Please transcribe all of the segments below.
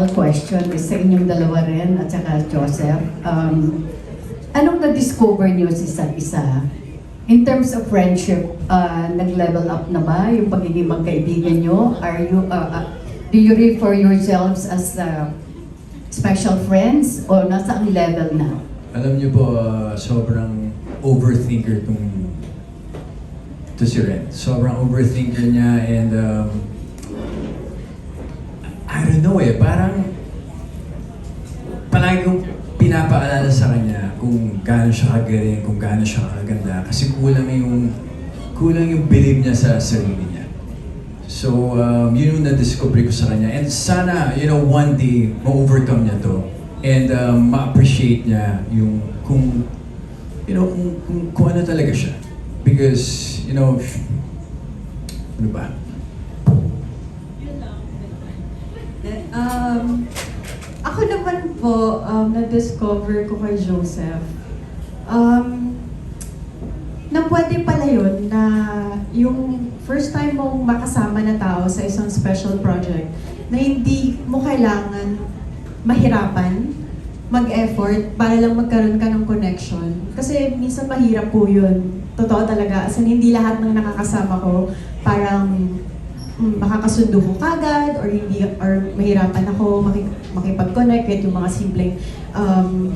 final question is sa inyong dalawa rin at saka Joseph. Anong na-discover niyo sa isa't isa? In terms of friendship, nag-level up na ba yung pagiging magkaibigan niyo? Do you refer yourselves as special friends o nasa ang level na? Alam niyo po, sobrang overthinker to si Ren. Sobrang overthinker niya and I don't know parang palagi kong pinapaalala sa kanya kung gaano siya kagaling, kung gaano siya kaganda kasi kulang yung believe niya sa sarili niya. So, yun yung na-discover ko sa kanya. And sana, one day, ma-overcome niya to. And ma-appreciate niya yung kung ano talaga siya. Because, ano ba? Ako naman po, na-discover ko kay Joseph, na pwede pala yun na yung first time mong makasama na tao sa isang special project na hindi mo kailangan mahirapan, mag-effort para lang magkaroon ka ng connection. Kasi minsan mahirap po yun. Totoo talaga. As in, hindi lahat ng nakakasama ko parang makakasundo ko kagad or mahirapan ako makipag-connect kahit yung mga simpleng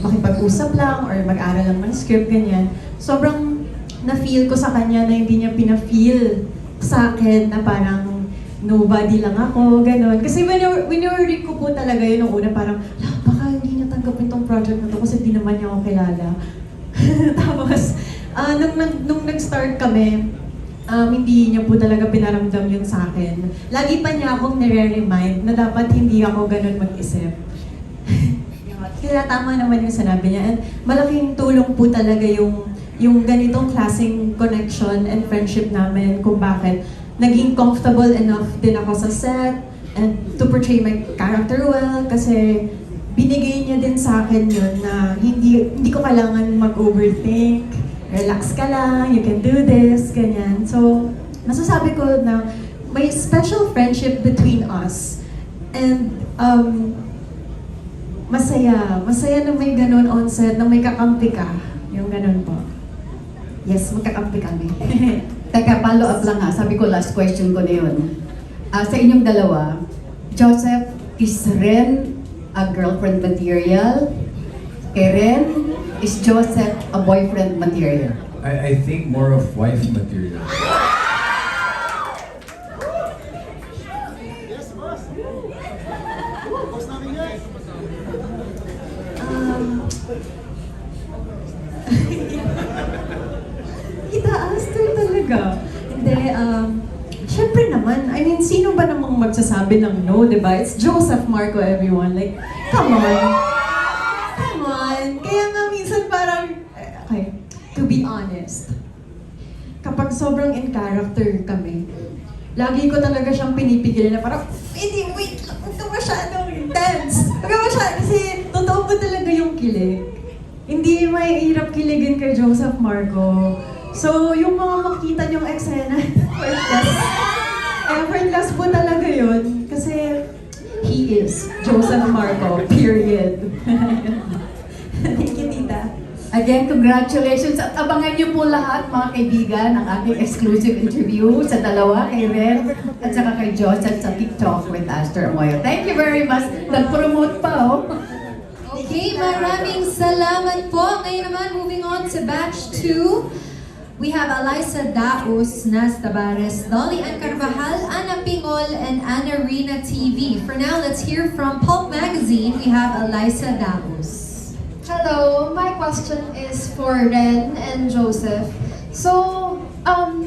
makipag-usap lang or mag-aral lang ng script, ganyan. Sobrang na-feel ko sa kanya na hindi niya pina-feel sa akin na parang nobody lang ako, gano'n. Kasi when-read ko po talaga yun nung una, parang, baka hindi niya tanggapin tong project na to kasi di naman niya ako kilala. Tapos, nung nag-start kami, hindi niya po talaga pinaramdam yun sa akin. Lagi pa niya akong nire-remind na dapat hindi ako ganun mag-isip. Kaya tama naman yung sinabi niya. And malaking tulong po talaga yung ganitong klaseng connection and friendship namin kung bakit naging comfortable enough din ako sa set and to portray my character well kasi binigay niya din sa akin yun na hindi ko kailangan mag-overthink. Relax ka lang, you can do this, ganyan. So, masasabi ko na may special friendship between us. And masaya na may ganun on set, na may kakampi ka. Yung ganun po. Yes, magkakampi kami. Teka, follow up lang ha. Sabi ko last question ko na yun. Sa inyong dalawa, Joseph, is Ren a girlfriend material? Kay Ren, is Joseph a boyfriend material? I think more of wife material. Ita-aster talaga. Hindi, syempre naman, I mean, sino ba namang magsasabi ng no, di ba? It's Joseph Marco, everyone. Like, come on. Come on. Kaya nga minsan parang, okay, to be honest, kapag sobrang in character kami, lagi ko talaga siyang pinipigilan na parang, hindi, wait, huwag ka masyadong intense. Huwag ka masyadong, kasi totoo ba talaga yung kilig? Hindi may hirap kiligin kay Joseph Marco. So, yung mga makita niyong eksena, effortless po talaga yun. Kasi, he is Joseph Marco, period. Thank you, tita. Again, congratulations at abangan niyo po lahat mga kaibigan ang aking exclusive interview sa dalawa, kay Ren at saka kay Joseph sa TikTok with Aster Amoyo. Thank you very much. Nag-promote pa, oh. Okay, maraming salamat po. Ngayon naman, moving on to batch 2. We have Alyssa Daos, Nas Tabares, Dolly Ann Carvajal, Ana Pingol, and Ana Rina TV. For now, let's hear from Pulp Magazine. We have Alyssa Daos. Hello, my question is for Ren and Joseph. So,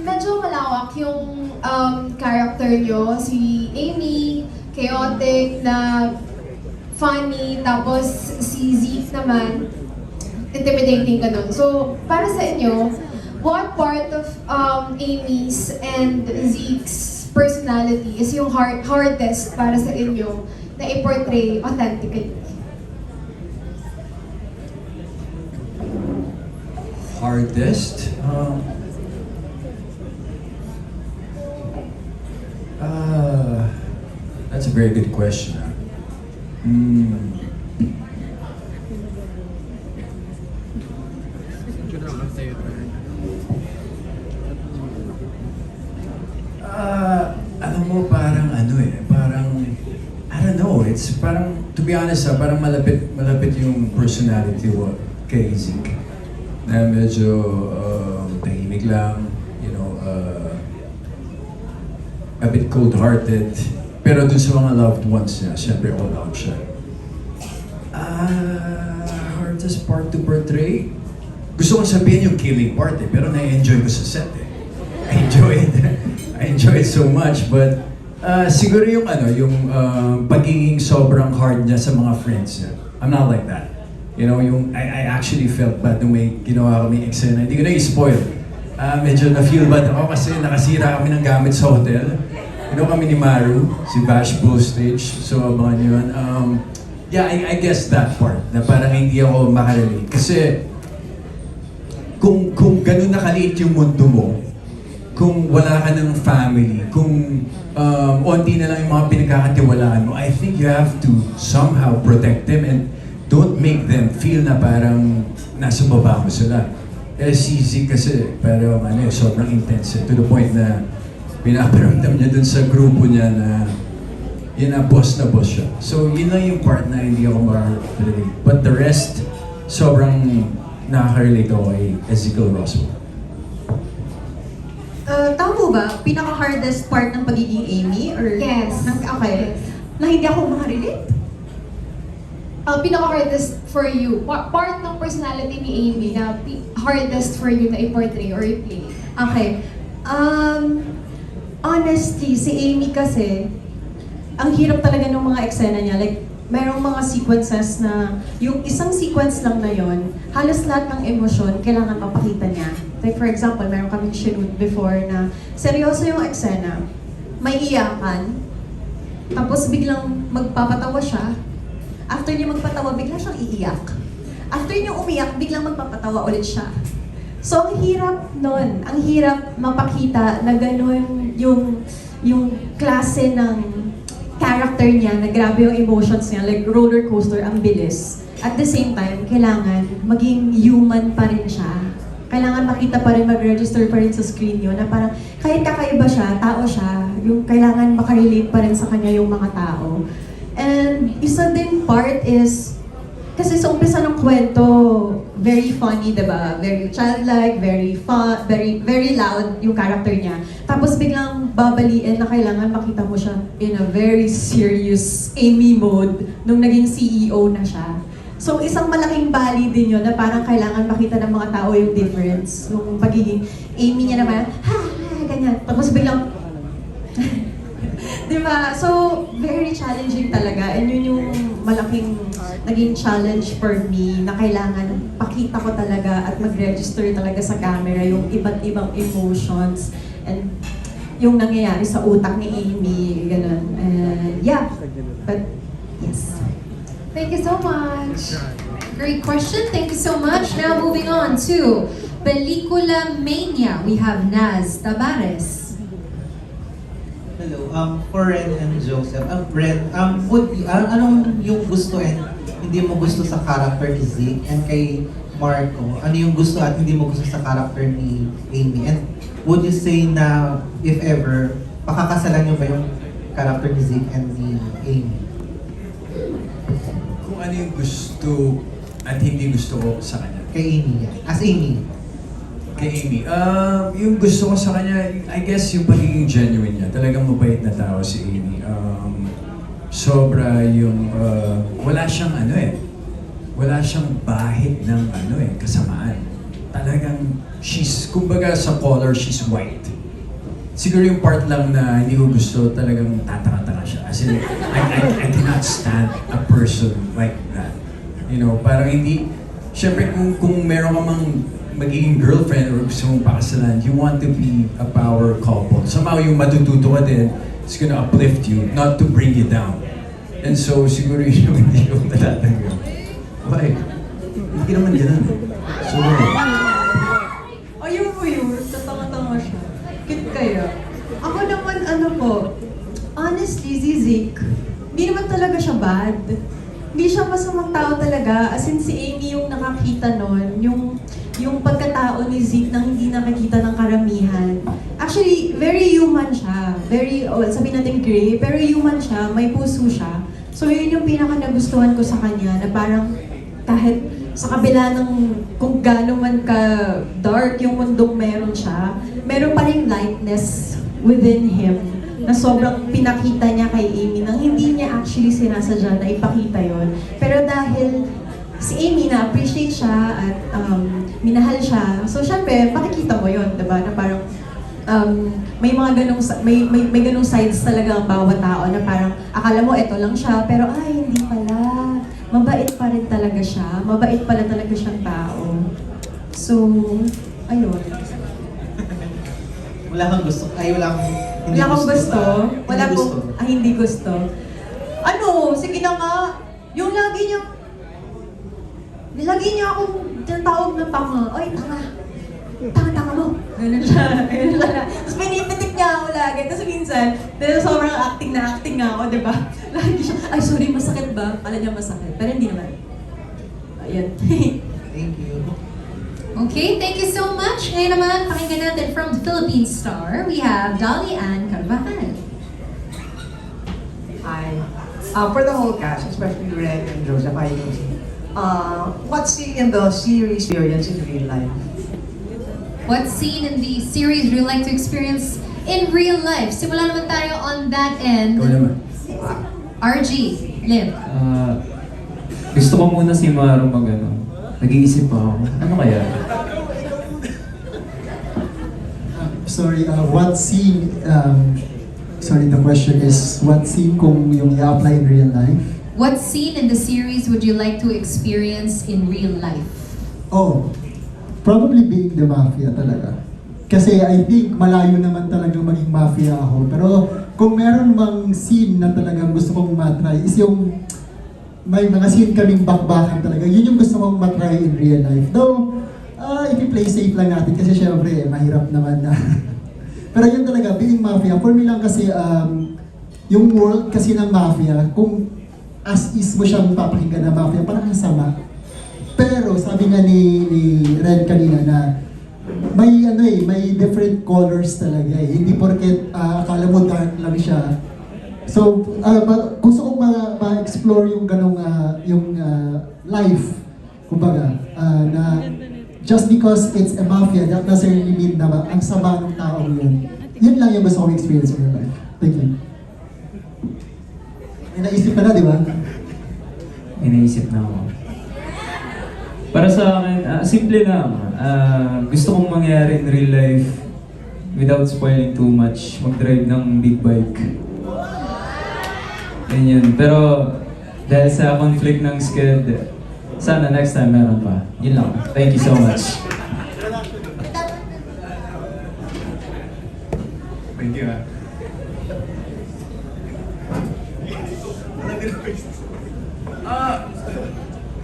medyo malawak yung character nyo. Si Amy, chaotic na funny, tapos si Zeke naman, intimidating ganun. So, para sa inyo, what part of Amy's and Zeke's personality is yung hardest para sa inyo na i-portray authentically? Hardest? That's a very good question. Hmm. Alam mo, parang ano parang, I don't know, it's parang, to be honest parang malapit yung personality ko kay Zeke. Na medyo tahimik lang, you know, a bit cold-hearted. Pero dun sa mga loved ones niya, syempre all out siya. Hardest part to portray? Gusto kong sabihin yung killing part pero na-enjoy ko sa set I enjoy it so much, but siguro yung yung pagiging sobrang hard niya sa mga friends niya. I'm not like that. You know, I actually felt bad nung may ginawa kami eksena. Hindi ko na i-spoil. Medyo na-feel bad ako kasi nakasira kami ng gamit sa hotel. You know kami ni Maru, si Bash Bullstage, so abangan yun. Yeah, I guess that part, na parang hindi ako makarelate. Kasi kung ganun na kaliit yung mundo mo, kung wala ka ng family, kung onti na lang yung mga pinagkakatiwalaan mo, I think you have to somehow protect them and don't make them feel na parang nasa baba mo sila. Si Zeke kasi parang sobrang intense to the point na pinaparamdam niya dun sa grupo niya na yun na boss siya. So yun lang yung part na hindi ako makarelate. But the rest, sobrang nakaka-relate ako kay Ezekiel Roswell. Tama ba? Pinaka-hardest part ng pagiging Amy? Or Yes. Okay. Yes. Na hindi ako makarelate? Pinaka-hardest for you, part ng personality ni Amy na hardest for you na i-portray or i-play. Okay. Honestly, si Amy kasi, ang hirap talaga ng mga eksena niya. Like, merong mga sequences na, yung isang sequence lang na yon, halos lahat ng emosyon, kailangan mapakita niya. Like for example, meron kaming shoot before na seryoso yung eksena, may iyakan, tapos biglang magpapatawa siya. After niya magpatawa, bigla siyang iiyak. After niya umiyak, biglang magpapatawa ulit siya. So, ang hirap nun. Ang hirap mapakita na gano'n yung klase ng character niya, na grabe yung emotions niya, like roller coaster, ang bilis. At the same time, kailangan maging human pa rin siya. Kailangan makita pa rin, mag-register pa rin sa screen yun, na parang kahit kakaiba siya, tao siya, yung kailangan makarelate pa rin sa kanya yung mga tao. And isa din part is, kasi sa umpisa ng kwento, very funny, diba? Very childlike, very fun, very loud yung character niya. Tapos biglang babaliin na kailangan makita mo siya in a very serious Amy mode nung naging CEO na siya. So isang malaking bali din yun na parang kailangan makita ng mga tao yung difference. Yung pagiging Amy niya naman, ganyan. Tapos biglang, diba? So, very challenging talaga. And yun yung malaking naging challenge for me na kailangan pakita ko talaga at mag-register talaga sa camera yung iba't ibang emotions and yung nangyayari sa utak ni Amy, ganun. And yeah, but yes. Thank you so much. Great question. Thank you so much. Now moving on to Pelikula Mania. We have Naz Tabares. Hello, for Ren and Joseph. Ren, anong yung gusto and hindi mo gusto sa character ni Zeke, and kay Marco, ano yung gusto at hindi mo gusto sa character ni Amy? And would you say na, if ever, pakakasalan niyo ba yung character ni Zeke and ni Amy? Kung ano yung gusto at hindi gusto ko sa kanya. Kay Amy yan. As Amy. Kay Amy, yung gusto ko sa kanya, I guess yung pagiging genuine niya. Talagang mabait na tao si Amy. Sobra yung, wala siyang wala siyang bahid ng kasamaan. Talagang, kumbaga sa color, she's white. Siguro yung part lang na hindi ko gusto, talagang tataka-taka siya. As in, I cannot stand a person like that. You know, parang hindi, syempre kung meron ka mang magiging girlfriend or gusto mong pakasalan, you want to be a power couple. Somehow yung matututo ka din, it's gonna uplift you, not to bring you down. And so, siguro yun yung hindi ko natatanggap. Why? Hindi naman ganun. So, Ayun po yun, tatanga-tanga siya. Cute kaya. Ako naman, honestly, si Zeke, hindi naman talaga siya bad. Hindi siya masamang tao talaga. As in, si Amy yung nakakita nun, yung pagkatao ni Zeke nang hindi nakikita ng karamihan. Actually, very human siya. Very, sabihin natin gray, pero human siya, may puso siya. So yun yung pinaka nagustuhan ko sa kanya, na parang kahit sa kabila ng kung gaano man ka dark yung mundong meron siya, meron pa ring lightness within him na sobrang pinakita niya kay Amy nang hindi niya actually sinasadya na ipakita yon. Pero dahil si Amy na-appreciate siya at minahal siya, so syempre, makikita mo yon, diba? Na parang may mga ganong may ganong sides talaga ang bawat tao na parang akala mo ito lang siya pero ay hindi pala, mabait pa rin talaga siya, mabait pala talaga siyang tao. So ayun, Wala kang gusto, ay wala kang hindi wala akong gusto, wala Hindi akong gusto. hindi gusto. Ano, sige na nga, yung lagi niya akong tinatawag na tanga. Ay, tanga mo. Ganun siya. Tapos pinipitik niya ako lagi. Tapos minsan, dahil sobrang acting nga ako, di ba? Lagi siya, ay sorry, masakit ba? Kala niya masakit. Pero hindi naman. Ayan. Thank you. Okay, thank you so much. Ngayon naman, pakinggan natin from the Philippine Star, we have Dolly Ann Carvajal. Hi. For the whole cast, especially Red and Joseph, what scene in the series experience in real life? What scene in the series would you like to experience in real life? Simula naman tayo on that end. Ikaw naman. RG, Liv. Gusto ko muna si Maro mag-ano. Nag-iisip pa ako. Ano kaya? What scene, the question is, what scene kung yung i-apply in real life? What scene in the series would you like to experience in real life? Oh, probably being the mafia talaga. Kasi I think malayo naman talagang maging mafia ako. Pero kung meron mang scene na talagang gusto kong matry, is yung may mga scene kaming bakbakan talaga. Yun yung gusto kong matry in real life. Though, i-play safe lang natin kasi syempre, mahirap naman na. Pero yun talaga, being mafia, for me lang kasi, yung world kasi ng mafia, kung as is mo siyang papakinggan na mafia, parang ang sama. Pero sabi nga ni Red kanina na may different colors talaga eh. Hindi porket akala mo dark lang siya. So, gusto kong ma-explore yung ganong life, kumbaga, na just because it's a mafia, that doesn't really mean na ang sama ng tao yun. Yun lang yung gusto kong experience in your life. Thank you. May naisip ka na, di ba? Iniisip na ako. Para sa akin, simple lang. Gusto kong mangyari in real life without spoiling too much. Mag-drive ng big bike. Yun. Pero dahil sa conflict ng sked, sana next time meron pa. Yun lang. Thank you so much. Thank you.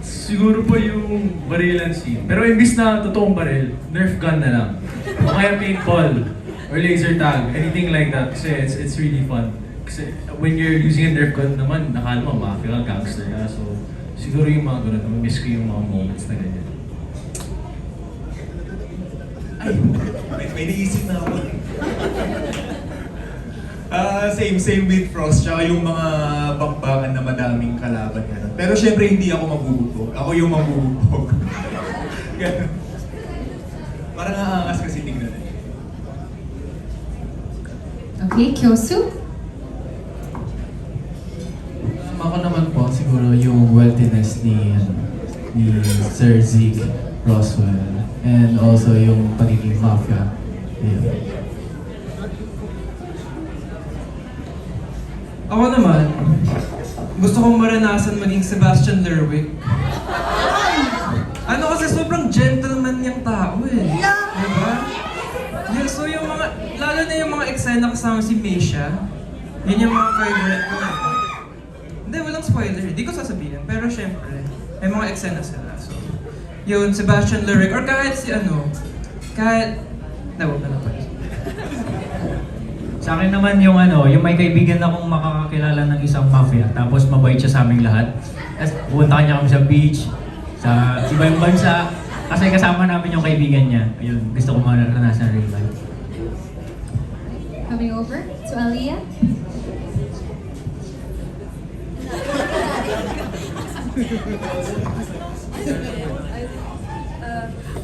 Siguro po yung barilan scene. Pero imbis na totoong baril, Nerf gun na lang. O kaya paintball or laser tag, anything like that. Kasi it's really fun. Kasi when you're using a Nerf gun naman, nakala mo mafia ka, gangster ka. So siguro yung mga ganun, miss ko yung mga moments na ganyan. Ay, may naisip na ako. Same with Frost, tsaka yung mga bakbakan na madaming kalaban ganun. Pero syempre hindi ako mabubugbog. Ako yung mabubugbog. Ganun. Parang aangas kasi tingnan eh. Okay, Kyosu? Ako naman po, siguro yung wealthiness ni Sir Zeke Roswell and also yung pagiging mafia. Yeah. Ako naman, gusto kong maranasan maging Sebastian Lerwick. Ano kasi sobrang gentleman niyang tao eh. Diba? Yeah, so yung mga, lalo na yung mga eksena kasama si Misha, yun yung mga favorite ko. Hindi, walang spoiler. Hindi ko sasabihin. Pero syempre, may mga eksena sila. So, yun, Sebastian Lerwick. Or kahit si kahit, wag na pala. Sa akin naman yung yung may kaibigan akong makakakilala ng isang mafia, tapos mabait siya sa aming lahat. Tapos pupunta niya kami sa beach, sa ibang bansa, kasi kasama namin yung kaibigan niya. Ayun, gusto ko maranasan real life. Coming over to Aliyah.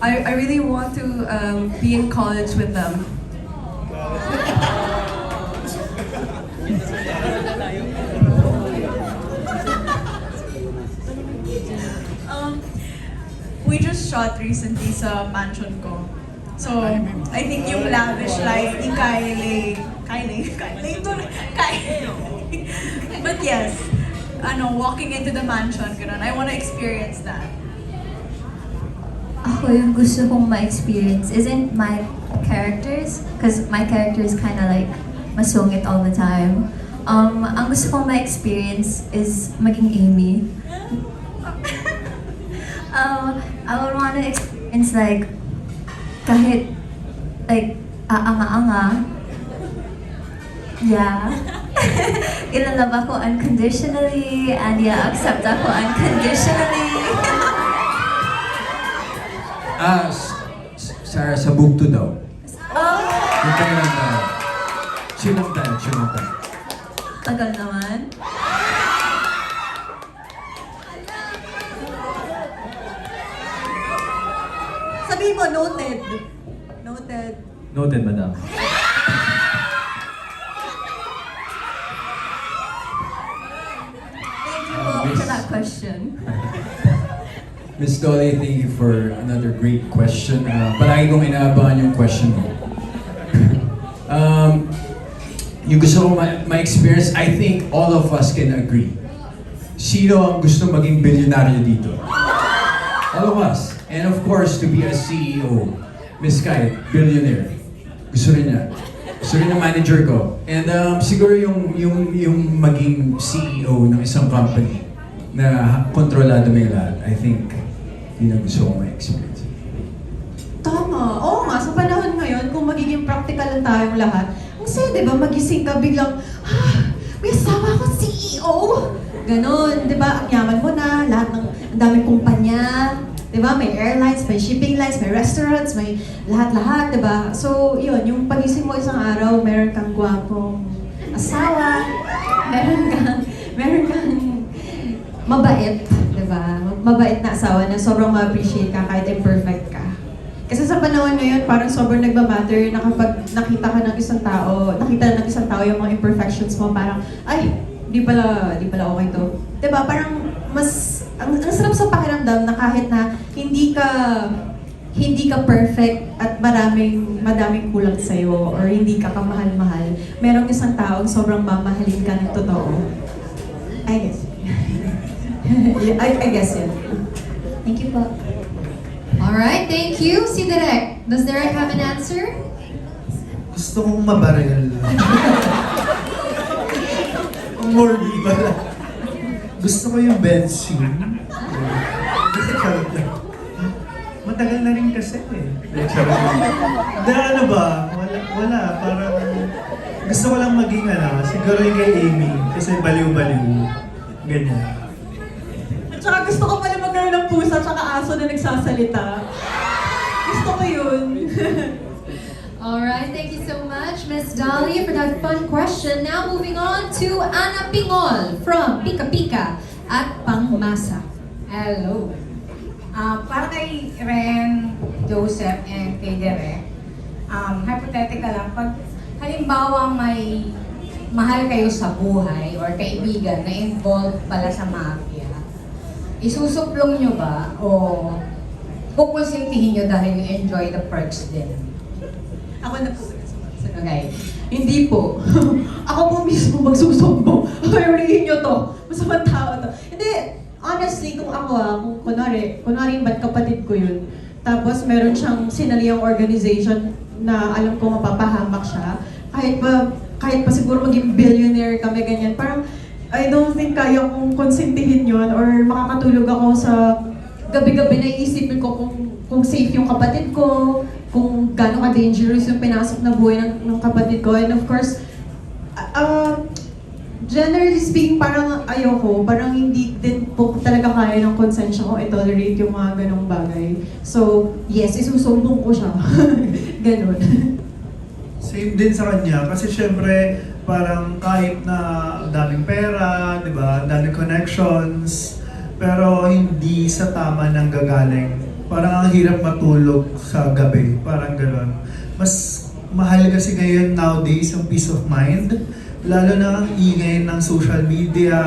I really want to be in college with them. We just shot recently sa mansion ko. So, I think yung lavish life ni Kylie. But yes, walking into the mansion, ganun. I want to experience that. Ako yung gusto kong ma-experience isn't my characters, because my character is kind of like masungit all the time. Ang gusto kong ma-experience is maging Amy. I would want to experience like kahit like aanga-anga. Yeah. Ilalab ako unconditionally and i-accept ako unconditionally. Sarah, sa bugto daw. Yung kailan daw. Sinamtan. Tagal naman. Sabihin mo, noted. Noted. Noted, madam. Thank you for that question. Miss Dolly, thank you for another great question. Palagi kong inaabangan yung question mo. Yung gusto kong ma-experience, I think all of us can agree. Sino ang gusto maging bilyonaryo dito? All of us. And of course, to be a CEO. Miss Kai, billionaire. Gusto rin niya. Gusto rin ng manager ko. And siguro yung maging CEO ng isang company na kontrolado mo yung lahat, I think, yun ang gusto kong ma-experience. Tama. Oo nga, sa panahon ngayon, kung magiging practical lang tayong lahat, ang saya, di ba, magising ka biglang, may asawa akong CEO! Ganon, di ba, ang yaman mo na, lahat ng, ang daming kumpanya, di ba, may airlines, may shipping lines, may restaurants, may lahat-lahat, di ba? So, yun, yung pagising mo isang araw, meron kang gwapong asawa, meron kang mabait, di ba? Mabait na asawa na sobrang ma-appreciate ka kahit imperfect ka. Kasi sa panahon ngayon, parang sobrang nagmamatter na kapag nakita ng isang tao yung mga imperfections mo, parang, ay, di pala okay to. Di ba? Parang ang sarap sa pakiramdam na kahit na hindi ka perfect at madaming kulang sa'yo or hindi ka kamahal-mahal, merong isang taong sobrang mamahalin ka ng totoo. I guess. I guess yun. Thank you po. Alright, thank you. Si Direk. Does Direk have an answer? Gusto kong mabaril. More diba? Gusto ko yung bed scene. Matagal na rin kasi eh. Ano ba? Wala. Parang gusto ko lang maging siguro yung kay Amy. Kasi baliw-baliw. Ganyan. Tsaka gusto ko pala magkaroon ng pusa tsaka aso na nagsasalita. Gusto ko yun. Alright, thank you so much, Miss Dolly, for that fun question. Now moving on to Ana Pingol from Pika Pika at Pangmasa. Hello. Para kay Ren, Joseph, and kay Derek, hypothetical lang, pag halimbawa may mahal kayo sa buhay or kaibigan na involved pala sa mafia, isusuplong nyo ba o kukonsintihin nyo dahil you enjoy the perks din? Ako na po. Okay. Hindi po. Ako po mismo magsusumbong. Payurihin nyo to. Masamang tao to. Hindi, honestly, kung ako kung kunwari yung ba't kapatid ko yun, tapos meron siyang sinaliyang organization na alam ko mapapahamak siya, kahit pa siguro maging billionaire kami ganyan, parang I don't think kaya kong konsentihin yun or makakatulog ako sa gabi-gabi na iisipin ko kung safe yung kapatid ko, kung gaano ka-dangerous yung pinasok na buhay ng kapatid ko. And of course, Generally speaking, parang ayoko, parang hindi din po talaga kaya ng konsensya ko i-tolerate yung mga ganong bagay. So, yes, isusumbong ko siya. Ganon. Same din sa kanya kasi syempre parang kahit na daming pera, di ba, daming connections, pero hindi sa tama ng gagaling. Parang ang hirap matulog sa gabi, parang gano'n. Mas mahal kasi ngayon nowadays ang peace of mind, lalo na ang ingay ng social media,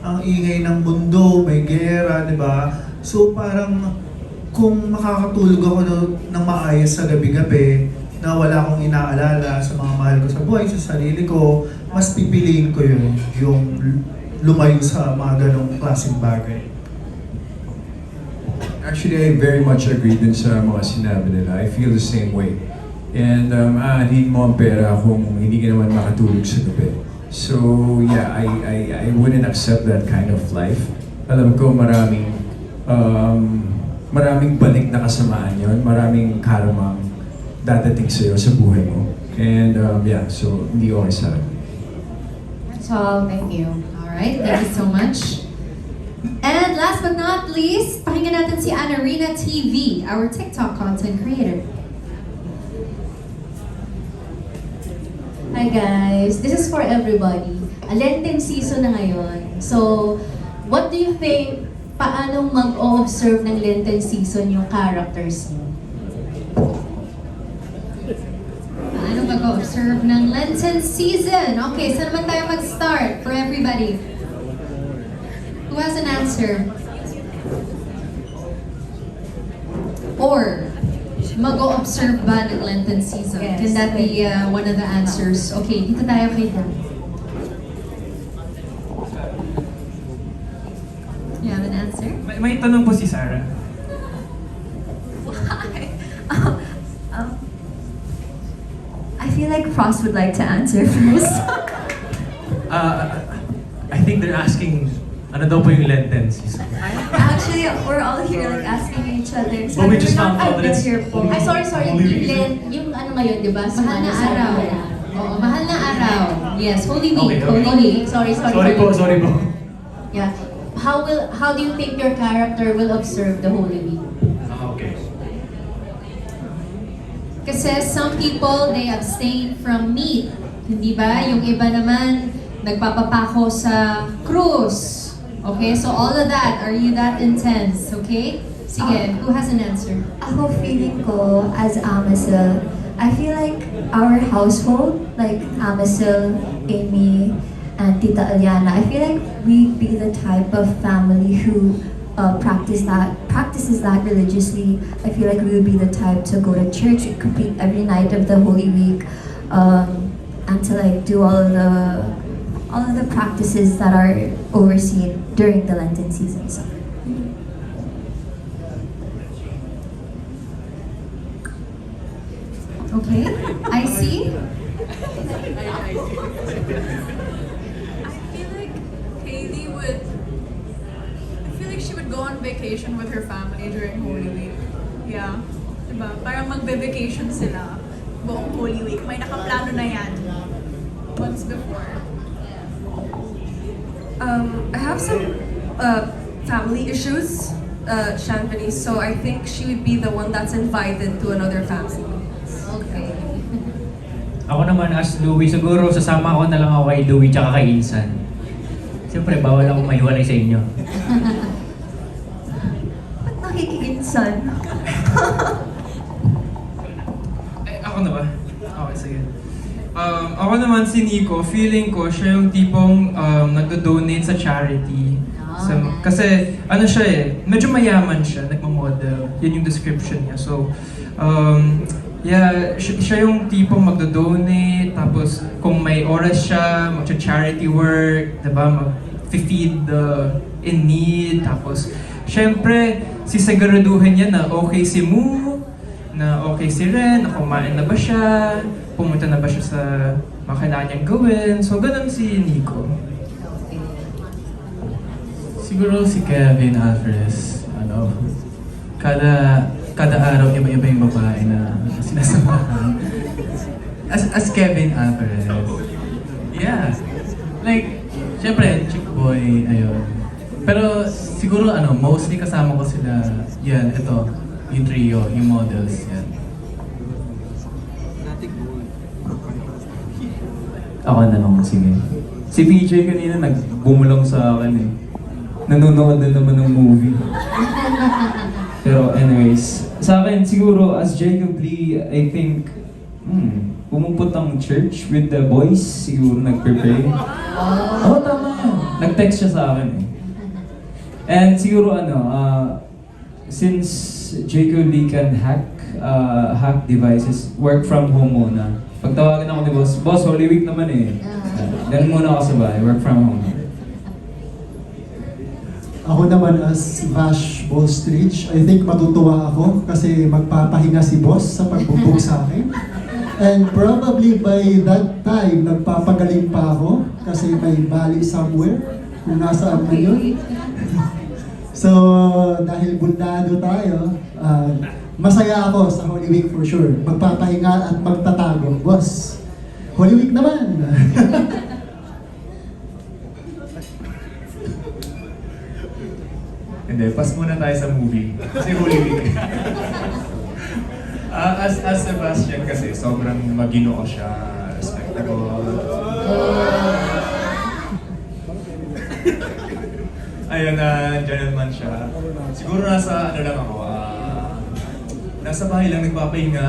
ang ingay ng mundo, may gera, di ba? So parang kung makakatulog ako ng maayos sa gabi-gabi, na wala akong inaalala sa mga mahal ko sa buhay, sa sarili ko, mas pipiliin ko yun, yung lumayo sa mga ganong klaseng bagay. Actually, I very much agree din sa mga sinabi nila. I feel the same way. And aanhin mo ang pera kung hindi ka naman makatulog sa gabi. So yeah, I wouldn't accept that kind of life. Alam ko maraming balik na kasamaan yon, maraming karma dadating sa'yo sa buhay mo. And yeah, so hindi okay sa akin. That's all. Thank you. Alright, thank you so much. And last but not least, pakinggan natin si Anarina TV, our TikTok content creator. Hi guys, this is for everybody. Lenten season na ngayon. So, what do you think, paano mag-o-observe ng Lenten season yung characters niyo? Paano mag-observe ng Lenten season? Okay, saan naman tayo mag-start for everybody? Who has an answer? Or, mag-o-observe ba ng Lenten season? Yes. Can that be one of the answers? Okay, dito tayo kay Dan. You have an answer? May tanong po si Sarah. Why? I feel like Frost would like to answer first. I think they're asking, ano daw po yung Lenten season? Actually, we're all here like asking each other. So But we just found out not that it's here po. Ay, sorry. Yung ano ngayon, di ba? Mahal na araw. Oo, mahal na araw. Yes, Holy Week. Okay. Holy Week. Sorry. Sorry po. Yeah. How do you think your character will observe the Holy Week? Okay. Kasi some people, they abstain from meat. Hindi ba? Yung iba naman, nagpapapako sa krus. Okay? So all of that, are you that intense? Okay? Sige, who has an answer? Ako feeling ko as Amasil, I feel like our household, like Amasil, Amy, and Tita Aliana, I feel like we'd be the type of family who practices that religiously. I feel like we would be the type to go to church, complete every night of the Holy Week, and to like do all of the practices that are overseen during the Lenten season. So. Okay, I see. I feel like Hailey would. I feel like she would go on vacation with her family during Holy Week. Yeah. Diba? Parang magbe-vacation sila buong Holy Week. May nakaplano na yan. Months before. I have some family issues, Shanvani, so I think she would be the one that's invited to another family. Okay. Ako naman as Louie, siguro sasama ko na lang ako kay Louie tsaka kay Insan. Siyempre, bawal ako mahiwalay sa inyo. Ba't nakikiinsan? Ako na ba? Okay, sige. Ako naman si Nico, feeling ko siya yung tipong nagdo-donate sa charity. Kasi ano siya medyo mayaman siya, nagmamodel. Yun yung description niya. So, yeah, siya yung tipong magdo-donate, tapos kung may oras siya, mag-charity work, diba, mag-feed the in need, tapos syempre, sisiguraduhin niya na okay si Moo, na okay si Ren, na kumain na ba siya, pumunta na ba siya sa mga kailangan niyang gawin. So, ganun si Nico. Siguro si Kevin Alvarez, kada araw iba-iba yung babae na sinasamahan. As Kevin Alvarez, Yeah. Like, syempre, chick boy, ayun. Pero siguro mostly kasama ko sila, yan, ito, yung trio, yung models, yan. Ako na lang, sige. Si PJ kanina nagbumulong sa akin eh. Nanonood na naman ng movie. Pero anyways, sa akin siguro as Jacob Lee, I think, pumupuntang church with the boys, siguro nag-prepare. Oo, tama yan. Nag-text siya sa akin eh. And siguro since Jacob Lee can hack devices, work from home muna. Pagtawagan ako ni boss, Holy Week naman eh. Then muna ako sa bahay, work from home. Ako naman as Vash Ballstridge, I think matutuwa ako kasi magpapahinga si boss sa pagbubog sa akin. And probably by that time, nagpapagaling pa ako kasi may bali somewhere, kung nasaan man yun. So, dahil bundado tayo, masaya ako sa Holy Week for sure. Magpapahinga at magtatago. Boss, Holy Week naman! Hindi, pass muna tayo sa movie. Kasi Holy Week. As Sebastian kasi, sobrang maginoo siya, respectable. Ayun, gentleman siya. Siguro nasa, nasa bahay lang nagpapahinga,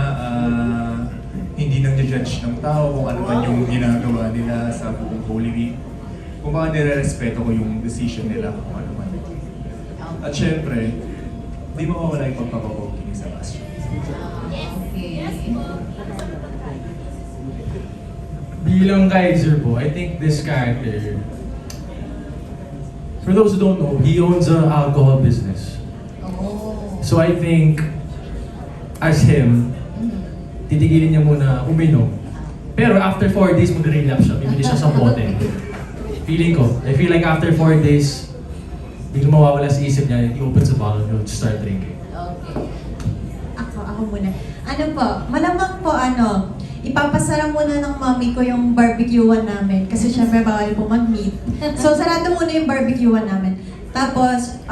hindi nang judge ng tao kung ano man yung ginagawa nila sa buong Holy Week. Kung baka nire-respeto ko yung decision nila kung ano man. At syempre, di mawawala yung pagpapapogi ni Sebastian. Bilang Kaiser po, I think this character, for those who don't know, he owns an alcohol business. So I think, as him, titigilin niya muna uminom. Pero after 4 days, mag-relapse siya. Bibili siya sa bote. I feel like after 4 days, biglang mawawala sa isip niya, he opens the bottle and he'll start drinking. Okay. Ako muna. Ano po, malamang po ipapasara muna ng mami ko yung barbecuean namin kasi syempre bawal po mag-meet. So sarado muna yung barbecuean namin. Tapos,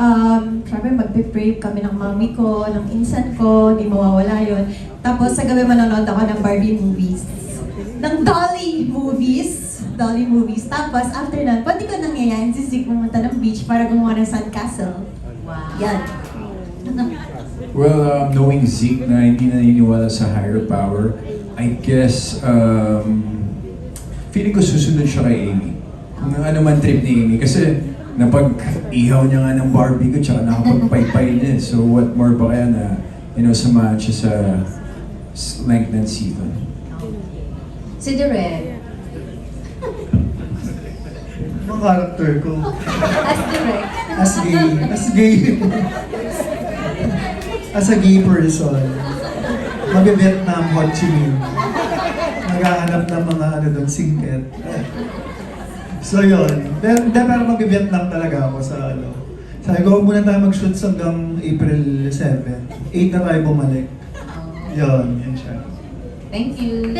syempre magpe-pray kami ng mami ko, ng insan ko, di mawawala yun. Tapos sa gabi manonood ako ng Barbie movies. Ng Dolly movies. Tapos after that, pwede ko nangyayain si Zeke pumunta ng beach para gumawa ng sandcastle. Wow. Yan. Well, knowing Zeke na hindi naniniwala sa higher power, I guess, feeling ko susunod siya kay Amy. Kung ano man trip ni Amy. Kasi napag-ihaw niya nga ng Barbie ko tsaka nakapagpaypay niya. So what more ba kaya na, samahan siya sa length ng season? Si Direk. Ang character ko. As Direk. As a gay person, mag-Vietnam Ho Chi Minh. Naghahanap ng mga doon, singket. So yun. Pero mag-Vietnam talaga ako sa Sabi ko, muna tayo mag-shoot hanggang April 7. 8 na tayo bumalik. Yun siya. Thank you.